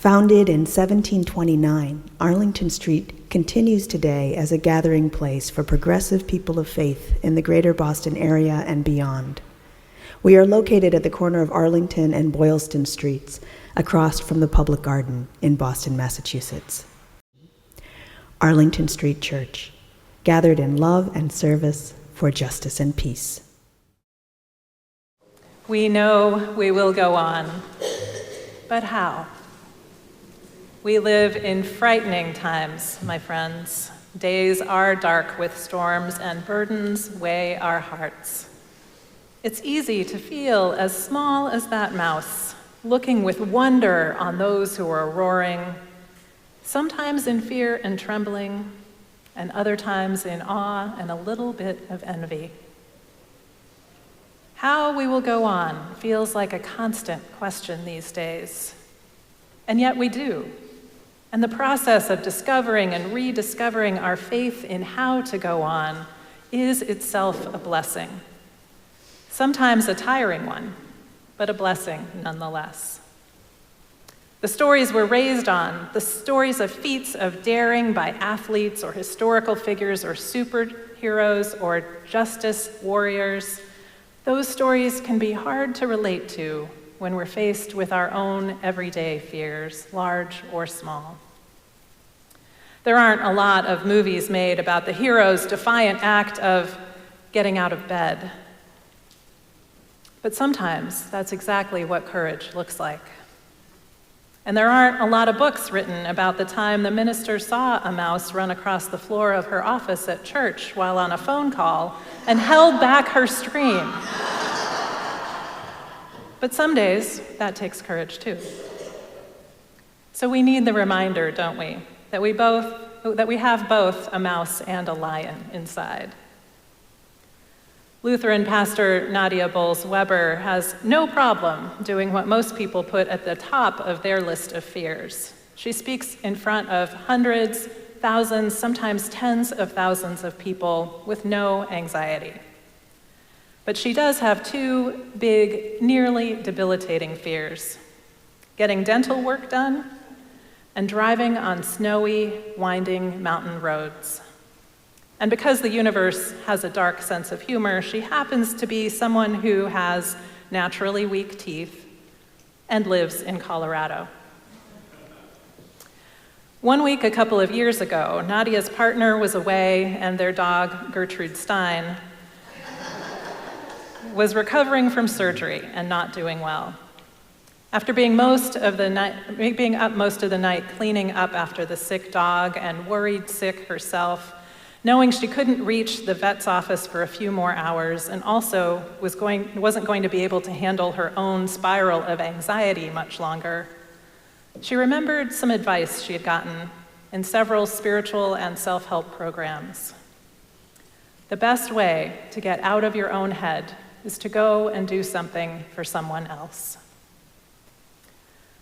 Founded in 1729, Arlington Street continues today as a gathering place for progressive people of faith in the greater Boston area and beyond. We are located at the corner of Arlington and Boylston Streets, across from the Public Garden in Boston, Massachusetts. Arlington Street Church, gathered in love and service for justice and peace. We know we will go on, but how? We live in frightening times, my friends. Days are dark with storms and burdens weigh our hearts. It's easy to feel as small as that mouse, looking with wonder on those who are roaring, sometimes in fear and trembling, and other times in awe and a little bit of envy. How we will go on feels like a constant question these days. And yet we do. And the process of discovering and rediscovering our faith in how to go on is itself a blessing. Sometimes a tiring one, but a blessing nonetheless. The stories we're raised on, the stories of feats of daring by athletes or historical figures or superheroes or justice warriors, those stories can be hard to relate to when we're faced with our own everyday fears, large or small. There aren't a lot of movies made about the hero's defiant act of getting out of bed. But sometimes that's exactly what courage looks like. And there aren't a lot of books written about the time the minister saw a mouse run across the floor of her office at church while on a phone call and held back her scream. But some days, that takes courage too. So we need the reminder, don't we, that we have both a mouse and a lion inside. Lutheran pastor Nadia Bowles-Weber has no problem doing what most people put at the top of their list of fears. She speaks in front of hundreds, thousands, sometimes tens of thousands of people with no anxiety. But she does have two big, nearly debilitating fears: getting dental work done and driving on snowy, winding mountain roads. And because the universe has a dark sense of humor, she happens to be someone who has naturally weak teeth and lives in Colorado. One week a couple of years ago, Nadia's partner was away and their dog, Gertrude Stein, was recovering from surgery and not doing well. After being up most of the night cleaning up after the sick dog and worried sick herself, knowing she couldn't reach the vet's office for a few more hours and also wasn't going to be able to handle her own spiral of anxiety much longer, she remembered some advice she had gotten in several spiritual and self-help programs. The best way to get out of your own head is to go and do something for someone else.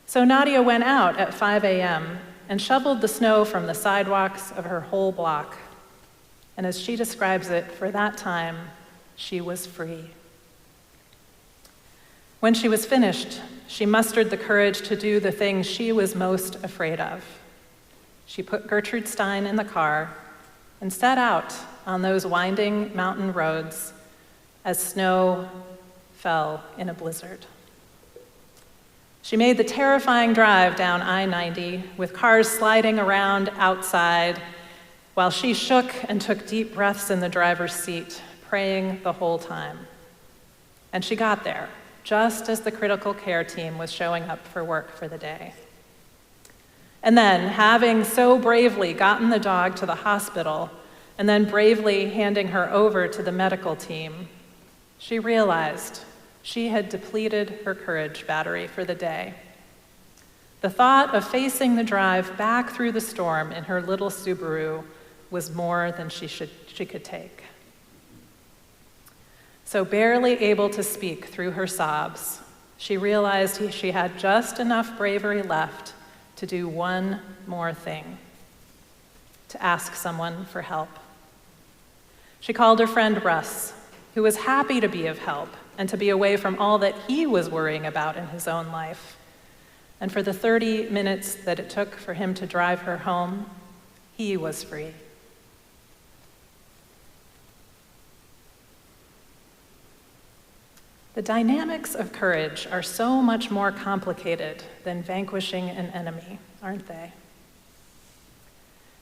So Nadia went out at 5 a.m. and shoveled the snow from the sidewalks of her whole block. And as she describes it, for that time, she was free. When she was finished, she mustered the courage to do the thing she was most afraid of. She put Gertrude Stein in the car and set out on those winding mountain roads as snow fell in a blizzard. She made the terrifying drive down I-90 with cars sliding around outside while she shook and took deep breaths in the driver's seat, praying the whole time. And she got there, just as the critical care team was showing up for work for the day. And then, having so bravely gotten the dog to the hospital, and then bravely handing her over to the medical team, she realized she had depleted her courage battery for the day. The thought of facing the drive back through the storm in her little Subaru was more than she could take. So barely able to speak through her sobs, she realized she had just enough bravery left to do one more thing: to ask someone for help. She called her friend Russ, who was happy to be of help and to be away from all that he was worrying about in his own life. and for the 30 minutes that it took for him to drive her home, he was free. The dynamics of courage are so much more complicated than vanquishing an enemy, aren't they?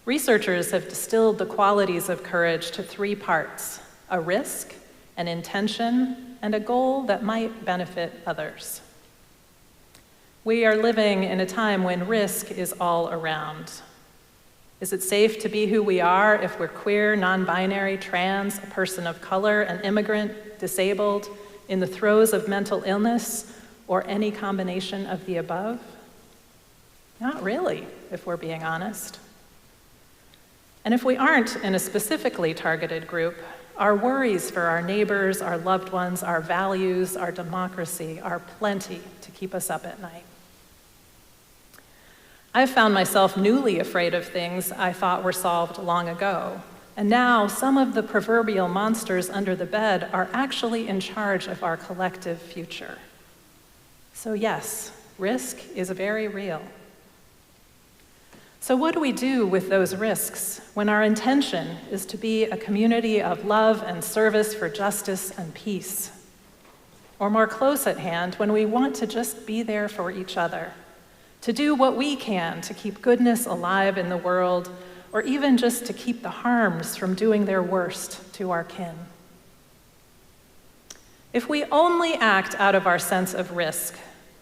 Researchers have distilled the qualities of courage to 3 parts: a risk, an intention, and a goal that might benefit others. We are living in a time when risk is all around. Is it safe to be who we are if we're queer, non-binary, trans, a person of color, an immigrant, disabled, in the throes of mental illness, or any combination of the above? Not really, if we're being honest. And if we aren't in a specifically targeted group, our worries for our neighbors, our loved ones, our values, our democracy are plenty to keep us up at night. I've found myself newly afraid of things I thought were solved long ago. And now some of the proverbial monsters under the bed are actually in charge of our collective future. So yes, risk is very real. So what do we do with those risks when our intention is to be a community of love and service for justice and peace? Or more close at hand, when we want to just be there for each other, to do what we can to keep goodness alive in the world, or even just to keep the harms from doing their worst to our kin. If we only act out of our sense of risk,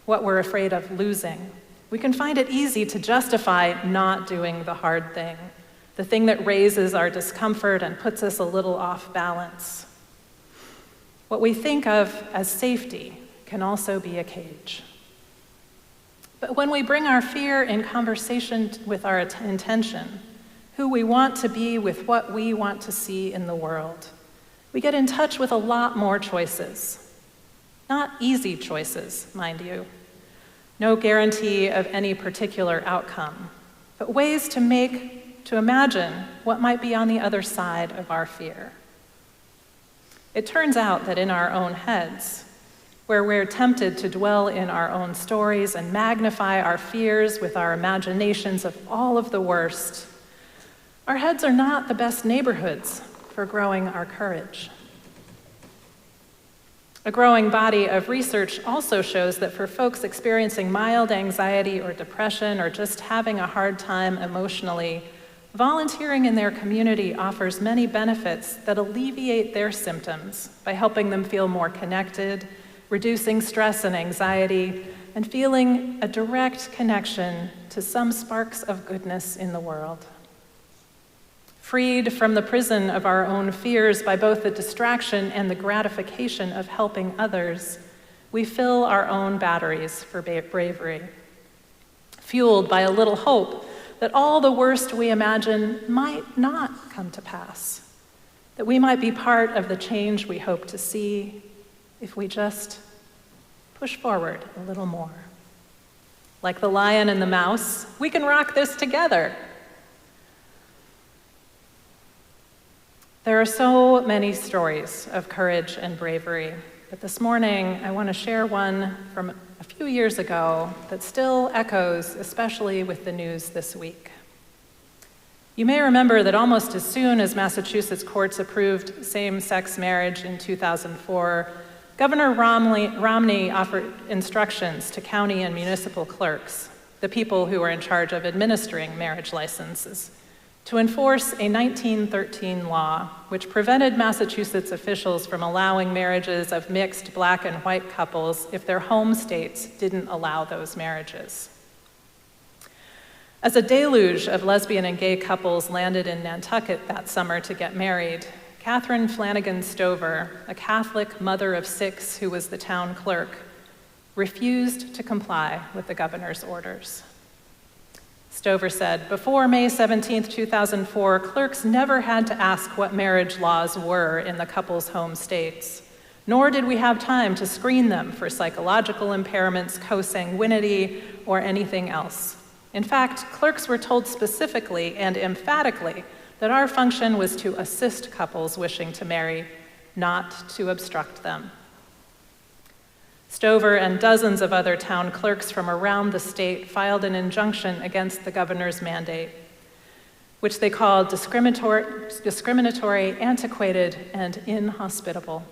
what we're afraid of losing, we can find it easy to justify not doing the hard thing, the thing that raises our discomfort and puts us a little off balance. What we think of as safety can also be a cage. But when we bring our fear in conversation with our intention, who we want to be with what we want to see in the world, we get in touch with a lot more choices. Not easy choices, mind you. No guarantee of any particular outcome, but ways to imagine what might be on the other side of our fear. It turns out that in our own heads, where we're tempted to dwell in our own stories and magnify our fears with our imaginations of all of the worst, our heads are not the best neighborhoods for growing our courage. A growing body of research also shows that for folks experiencing mild anxiety or depression or just having a hard time emotionally, volunteering in their community offers many benefits that alleviate their symptoms by helping them feel more connected, reducing stress and anxiety, and feeling a direct connection to some sparks of goodness in the world. Freed from the prison of our own fears by both the distraction and the gratification of helping others, we fill our own batteries for bravery. Fueled by a little hope that all the worst we imagine might not come to pass, that we might be part of the change we hope to see if we just push forward a little more. Like the lion and the mouse, we can rock this together. There are so many stories of courage and bravery, but this morning I want to share one from a few years ago that still echoes, especially with the news this week. You may remember that almost as soon as Massachusetts courts approved same-sex marriage in 2004, Governor Romney offered instructions to county and municipal clerks, the people who were in charge of administering marriage licenses, to enforce a 1913 law which prevented Massachusetts officials from allowing marriages of mixed black and white couples if their home states didn't allow those marriages. As a deluge of lesbian and gay couples landed in Nantucket that summer to get married, Catherine Flanagan Stover, a Catholic mother of 6 who was the town clerk, refused to comply with the governor's orders. Stover said, "Before May 17, 2004, clerks never had to ask what marriage laws were in the couple's home states, nor did we have time to screen them for psychological impairments, consanguinity, or anything else. In fact, clerks were told specifically and emphatically that our function was to assist couples wishing to marry, not to obstruct them." Stover and dozens of other town clerks from around the state filed an injunction against the governor's mandate, which they called discriminatory, antiquated, and inhospitable.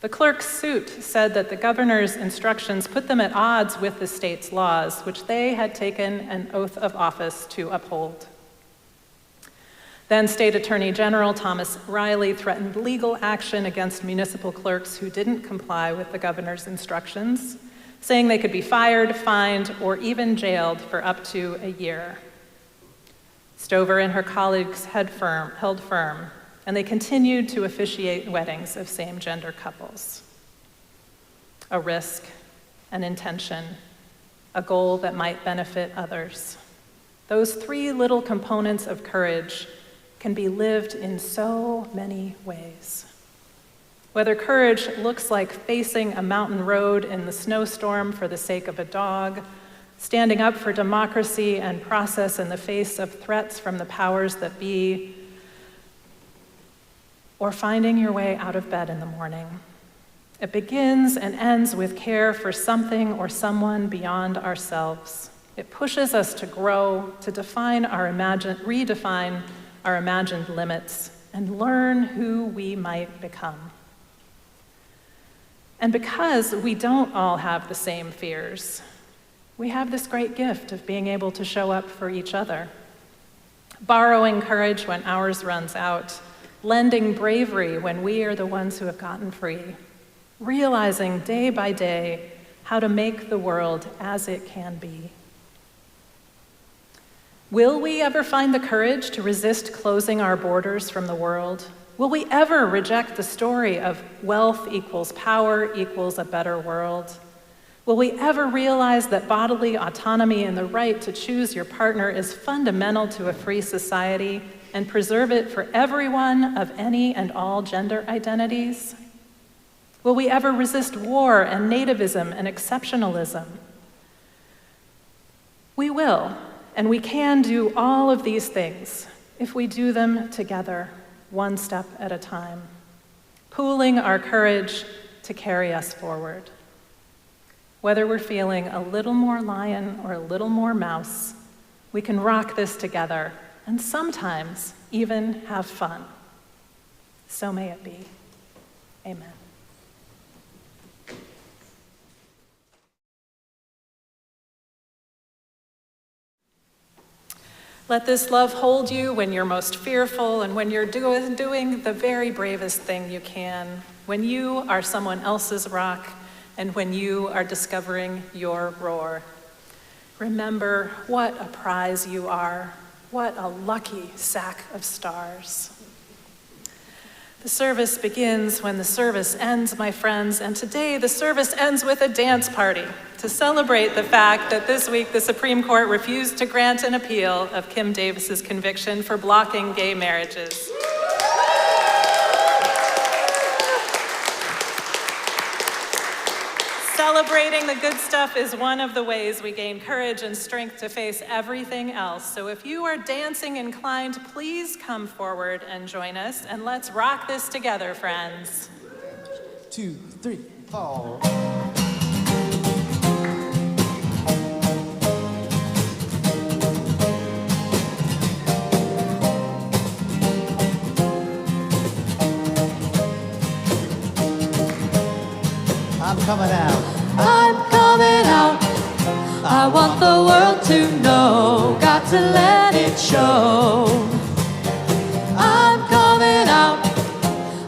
The clerk's suit said that the governor's instructions put them at odds with the state's laws, which they had taken an oath of office to uphold. Then State Attorney General Thomas Riley threatened legal action against municipal clerks who didn't comply with the governor's instructions, saying they could be fired, fined, or even jailed for up to a year. Stover and her colleagues held firm, and they continued to officiate weddings of same-gender couples. A risk, an intention, a goal that might benefit others. Those three little components of courage can be lived in so many ways. Whether courage looks like facing a mountain road in the snowstorm for the sake of a dog, standing up for democracy and process in the face of threats from the powers that be, or finding your way out of bed in the morning. It begins and ends with care for something or someone beyond ourselves. It pushes us to grow, to redefine our imagined limits, and learn who we might become. And because we don't all have the same fears, we have this great gift of being able to show up for each other, borrowing courage when ours runs out, lending bravery when we are the ones who have gotten free, realizing day by day how to make the world as it can be. Will we ever find the courage to resist closing our borders from the world? Will we ever reject the story of wealth equals power equals a better world? Will we ever realize that bodily autonomy and the right to choose your partner is fundamental to a free society and preserve it for everyone of any and all gender identities? Will we ever resist war and nativism and exceptionalism? We will. And we can do all of these things if we do them together, one step at a time, pooling our courage to carry us forward. Whether we're feeling a little more lion or a little more mouse, we can rock this together and sometimes even have fun. So may it be. Amen. Let this love hold you when you're most fearful and when you're doing the very bravest thing you can, when you are someone else's rock and when you are discovering your roar. Remember what a prize you are, what a lucky sack of stars. The service begins when the service ends, my friends, and today the service ends with a dance party to celebrate the fact that this week the Supreme Court refused to grant an appeal of Kim Davis's conviction for blocking gay marriages. Celebrating the good stuff is one of the ways we gain courage and strength to face everything else. So if you are dancing inclined, please come forward and join us, and let's rock this together, friends. 2, 3, 4. I'm coming out. I'm coming out. I want the world to know. Got to let it show. I'm coming out.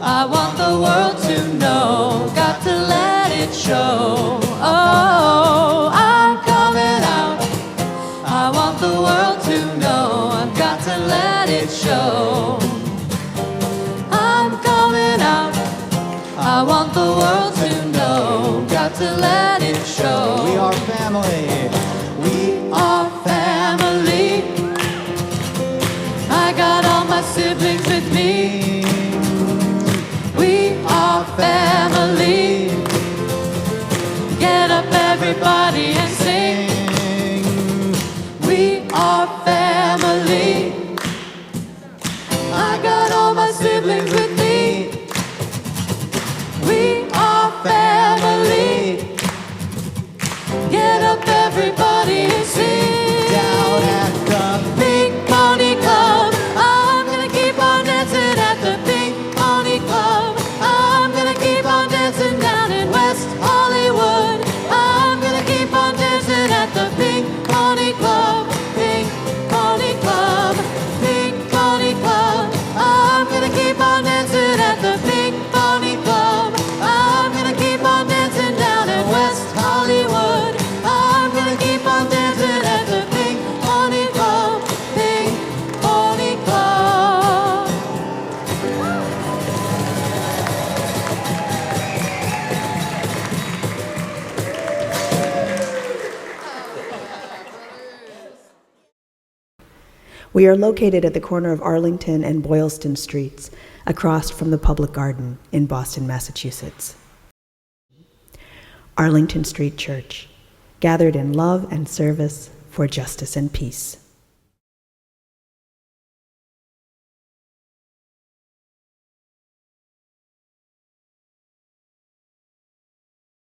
I want the world to know. Got to let it show. Oh, I'm coming out. I want the world to know. I've got to let it show. I'm coming out. I want the world to know. Got to let it show. We are family. We are family. I got all my siblings with me. We are family. Get up, everybody, and sing. We are family. I got all my siblings with me. We are family. We are located at the corner of Arlington and Boylston Streets, across from the Public Garden in Boston, Massachusetts. Arlington Street Church, gathered in love and service for justice and peace.